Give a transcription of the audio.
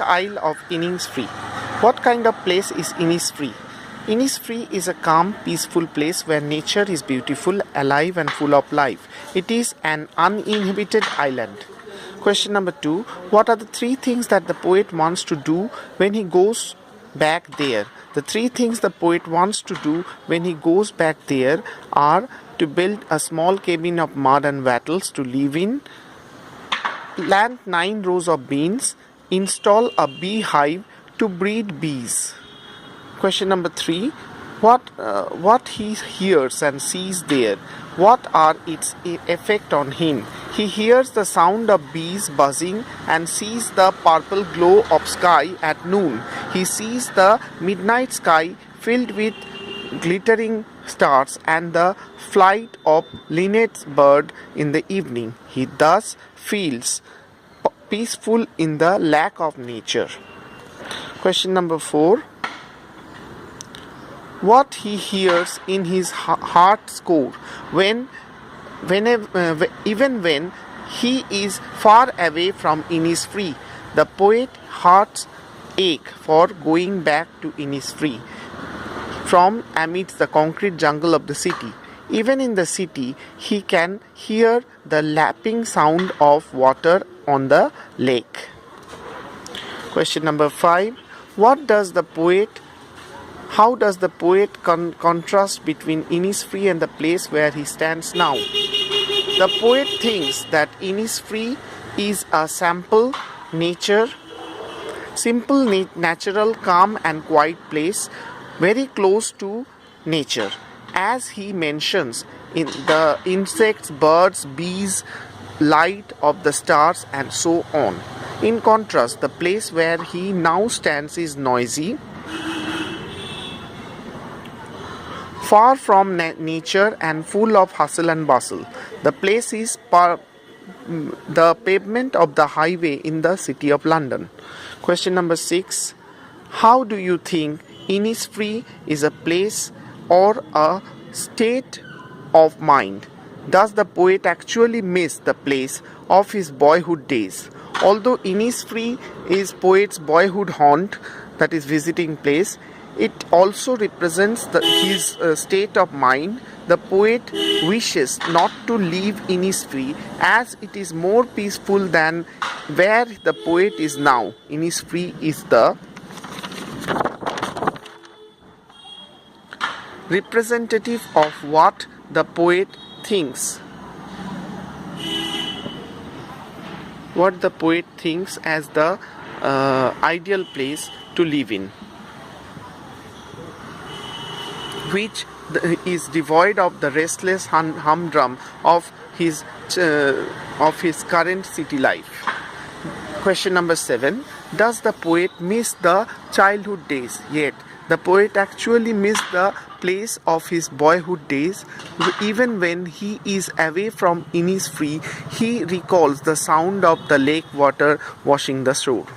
Isle of Innisfree. What kind of place is Innisfree? Innisfree is a calm, peaceful place where nature is beautiful, alive and full of life. It is an uninhabited island. Question number 2. What are the 3 things that the poet wants to do when he goes back there? The 3 things the poet wants to do when he goes back there are to build a small cabin of mud and wattles to live in, plant 9 rows of beans, install a beehive to breed bees. Question number 3. What he hears and sees there? What are its effect on him? He hears the sound of bees buzzing and sees the purple glow of sky at noon. He sees the midnight sky filled with glittering stars and the flight of linnet's bird in the evening. He thus feels peaceful in the lack of nature. Question number 4. What he hears in his heart's core even when he is far away from Innisfree. The poet's heart's ache for going back to Innisfree from amidst the concrete jungle of the city. Even in the city, he can hear the lapping sound of water on the lake. Question number 5. How does the poet contrast between Innisfree and the place where he stands now? The poet thinks that Innisfree is a simple, natural, calm and quiet place, very close to nature. As he mentions in the insects, birds, bees, light of the stars and so on. In contrast, the place where he now stands is noisy, far from nature and full of hustle and bustle. The place is the pavement of the highway in the city of London. Question number 6. How do you think Innisfree is a place or a state of mind? Does the poet actually miss the place of his boyhood days? Although Innisfree is poet's boyhood haunt, that is visiting place, it also represents his state of mind. The poet wishes not to leave Innisfree as it is more peaceful than where the poet is now. Innisfree is the representative of what the poet thinks. What the poet thinks as the ideal place to live in, which is devoid of the restless humdrum of his current city life. Question number 7. Does the poet miss the childhood days? Yet the poet actually missed the place of his boyhood days. Even when he is away from Innisfree, he recalls the sound of the lake water washing the shore.